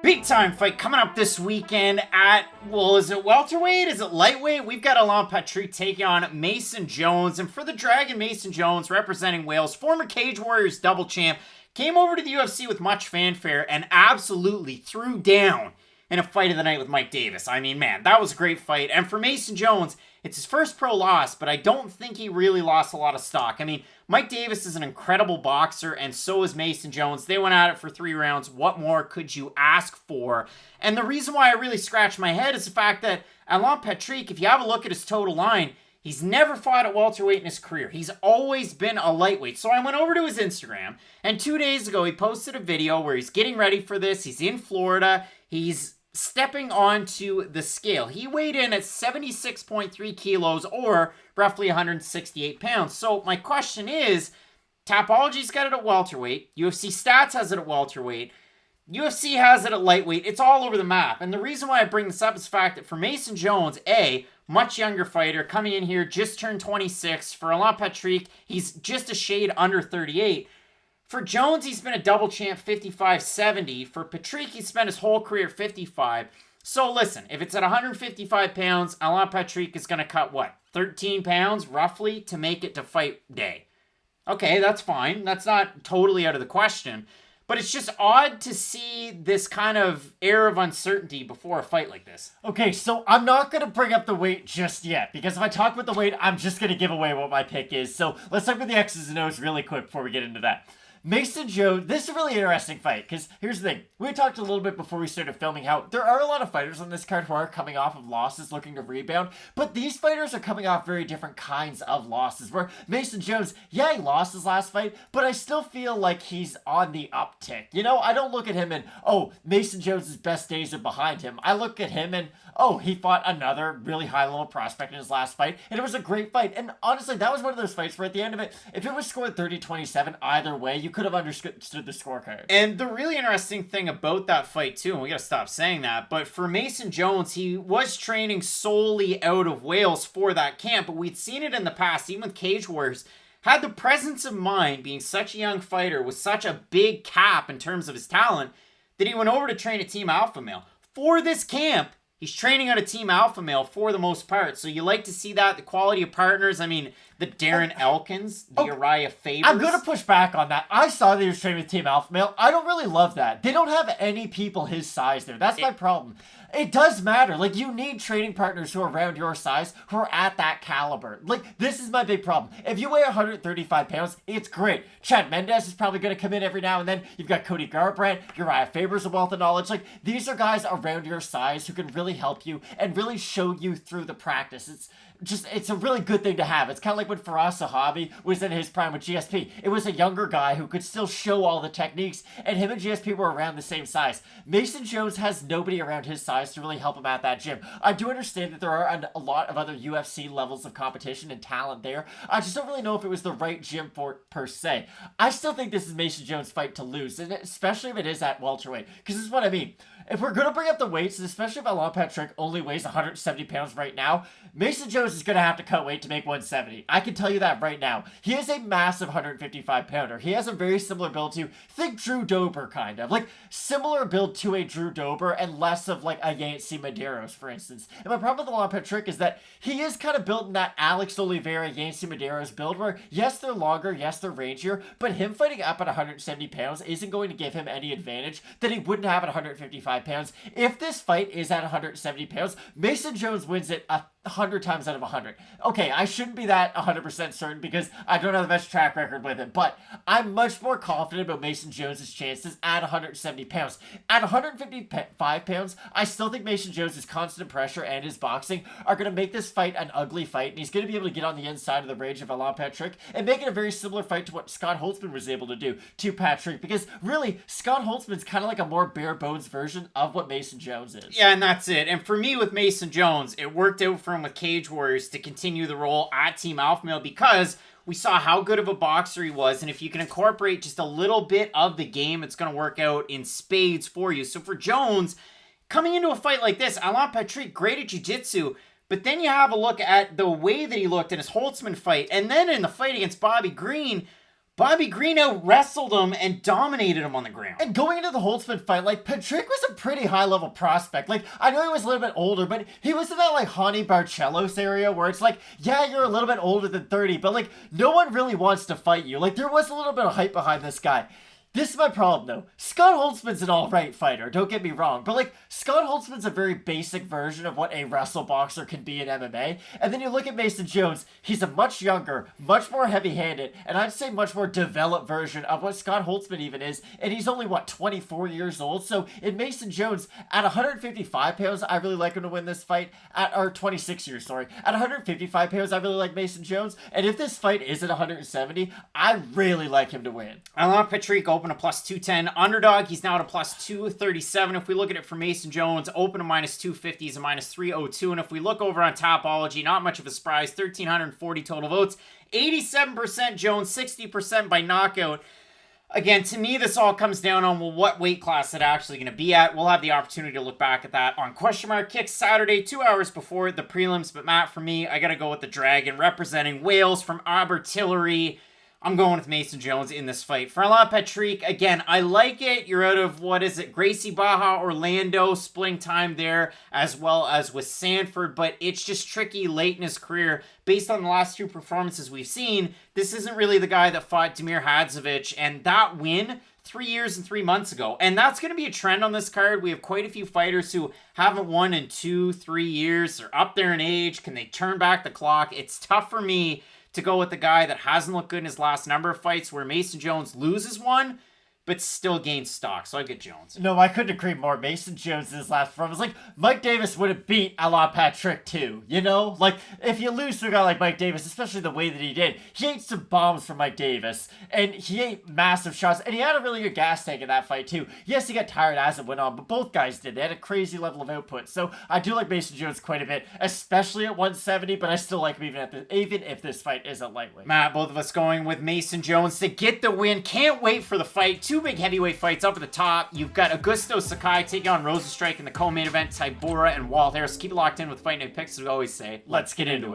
Big time fight coming up this weekend at, well, is it welterweight? Is it lightweight? We've got Alan Patrick taking on Mason Jones. And for the Dragon, Mason Jones, representing Wales, former Cage Warriors double champ, came over to the UFC with much fanfare and absolutely threw down in a fight of the night with Mike Davis. I mean, man, that was a great fight. And for Mason Jones, it's his first pro loss, but I don't think he really lost a lot of stock. I mean, Mike Davis is an incredible boxer, and so is Mason Jones. They went at it for 3 rounds. What more could you ask for? And the reason why I really scratch my head is the fact that Alan Patrick, if you have a look at his total line, he's never fought at welterweight in his career. He's always been a lightweight. So I went over to his Instagram, and 2 days ago he posted a video where he's getting ready for this. He's in Florida. He's stepping onto the scale. He weighed in at 76.3 kilos or roughly 168 pounds. So my question is, Tapology's got it at welterweight. UFC Stats has it at welterweight. UFC has it at lightweight. It's all over the map. And the reason why I bring this up is the fact that for Mason Jones, much younger fighter, coming in here, just turned 26. For Alan Patrick, he's just a shade under 38. For Jones, he's been a double champ, 55-70. For Patrick, he spent his whole career 55. So listen, if it's at 155 pounds, Alan Patrick is going to cut, 13 pounds, roughly, to make it to fight day. Okay, that's fine. That's not totally out of the question. But it's just odd to see this kind of air of uncertainty before a fight like this. Okay, so I'm not going to bring up the weight just yet, because if I talk about the weight, I'm just going to give away what my pick is. So let's talk about the X's and O's really quick before we get into that. Mason Jones, this is a really interesting fight, because here's the thing. We talked a little bit before we started filming how there are a lot of fighters on this card who are coming off of losses looking to rebound, but these fighters are coming off very different kinds of losses, where Mason Jones, he lost his last fight, but I still feel like he's on the uptick. You know, I don't look at him and, Mason Jones' best days are behind him. I look at him and, he fought another really high-level prospect in his last fight, and it was a great fight. And honestly, that was one of those fights where at the end of it, if it was scored 30-27 either way, you could have understood the scorecard. And the really interesting thing about that fight, too, and we got to stop saying that, but for Mason Jones, he was training solely out of Wales for that camp, but we'd seen it in the past, even with Cage Warriors, had the presence of mind, being such a young fighter with such a big cap in terms of his talent, that he went over to train a Team Alpha Male. For this camp, he's training out a Team Alpha Male for the most part. So you like to see that, the quality of partners. I mean, the Darren Elkins, the Uriah Favors. I'm going to push back on that. I saw that he was training with Team Alpha Male. I don't really love that. They don't have any people his size there. That's my problem. It does matter. Like, you need training partners who are around your size, who are at that caliber. Like, this is my big problem. If you weigh 135 pounds, it's great. Chad Mendes is probably going to come in every now and then. You've got Cody Garbrandt, Uriah Faber's a wealth of knowledge. Like, these are guys around your size who can really help you and really show you through the practice. It's a really good thing to have. It's kind of like when Firas Zahabi was in his prime with GSP. It was a younger guy who could still show all the techniques, and him and GSP were around the same size. Mason Jones has nobody around his size to really help him at that gym. I do understand that there are a lot of other UFC levels of competition and talent there. I just don't really know if it was the right gym for it per se. I still think this is Mason Jones' fight to lose, and especially if it is at welterweight, because this is what I mean. If we're going to bring up the weights, especially if Alan Patrick only weighs 170 pounds right now, Mason Jones is going to have to cut weight to make 170. I can tell you that right now. He is a massive 155 pounder. He has a very similar build to, think Drew Dober kind of. Like, similar build to a Drew Dober and less of like a Yancy Medeiros, for instance. And my problem with Alan Patrick is that he is kind of built in that Alex Oliveira, Yancy Medeiros build where, yes, they're longer, yes, they're rangier, but him fighting up at 170 pounds isn't going to give him any advantage that he wouldn't have at 155 pounds. If this fight is at 170 pounds, Mason Jones wins it 100 times out of 100. Okay, I shouldn't be that 100% certain because I don't have the best track record with him, but I'm much more confident about Mason Jones' chances at 170 pounds. At 155 pounds, I still think Mason Jones' constant pressure and his boxing are going to make this fight an ugly fight, and he's going to be able to get on the inside of the range of Alan Patrick and make it a very similar fight to what Scott Holtzman was able to do to Patrick, because really, Scott Holtzman's kind of like a more bare bones version of what Mason Jones is. Yeah, and that's it. And for me with Mason Jones, it worked out for him with Cage Warriors to continue the role at Team Alpha Male because we saw how good of a boxer he was, and if you can incorporate just a little bit of the game, it's going to work out in spades for you. So for Jones, coming into a fight like this, Alan Patrick, great at jiu-jitsu, but then you have a look at the way that he looked in his Holtzman fight, and then in the fight against Bobby Green, Bobby Green out-wrestled him and dominated him on the ground. And going into the Holtzman fight, like, Patrick was a pretty high-level prospect. Like, I know he was a little bit older, but he was in that, like, Hani Barcelos area where it's like, yeah, you're a little bit older than 30, but, like, no one really wants to fight you. Like, there was a little bit of hype behind this guy. This is my problem, though. Scott Holtzman's an alright fighter, don't get me wrong, but, like, Scott Holtzman's a very basic version of what a wrestle boxer can be in MMA, and then you look at Mason Jones, he's a much younger, much more heavy-handed, and I'd say much more developed version of what Scott Holtzman even is, and he's only, 24 years old, so in Mason Jones, at 155 pounds, I really like him to win this fight, or 26 years, sorry. At 155 pounds, I really like Mason Jones, and if this fight is at 170, I really like him to win. I love Patrick open a plus 210 underdog. He's now at a plus 237. If we look at it for Mason Jones, open a minus 250 is a minus 302. And if we look over on Topology, not much of a surprise. 1,340 total votes. 87% Jones, 60% by knockout. Again, to me, this all comes down on, well, what weight class it's actually going to be at. We'll have the opportunity to look back at that on Question Mark Kicks Saturday, 2 hours before the prelims. But Matt, for me, I got to go with the Dragon representing Wales from Abertillery. I'm going with Mason Jones in this fight. Farlan Patrick, again, I like it. You're out of, Gracie Baja, Orlando, splitting time there, as well as with Sanford, but it's just tricky late in his career. Based on the last two performances we've seen, this isn't really the guy that fought Damir Hadzovic, and that win 3 years and 3 months ago. And that's going to be a trend on this card. We have quite a few fighters who haven't won in 2-3 years. They're up there in age. Can they turn back the clock? It's tough for me to go with the guy that hasn't looked good in his last number of fights, where Mason Jones loses one, but still gains stock. So I get Jones. No, I couldn't agree more. Mason Jones in his last performance, like, Mike Davis would have beat Alain Patrick too, you know? Like, if you lose to a guy like Mike Davis, especially the way that he did, he ate some bombs from Mike Davis, and he ate massive shots, and he had a really good gas tank in that fight too. Yes, he got tired as it went on, but both guys did. They had a crazy level of output. So I do like Mason Jones quite a bit, especially at 170, but I still like him even if this fight isn't lightweight. Matt, both of us going with Mason Jones to get the win. Can't wait for the fight. Two big heavyweight fights up at the top. You've got Augusto Sakai taking on Rozenstruik in the co-main event, Tybura and Walt Harris. Keep it locked in with Fight Night Picks, as we always say. Let's get into it.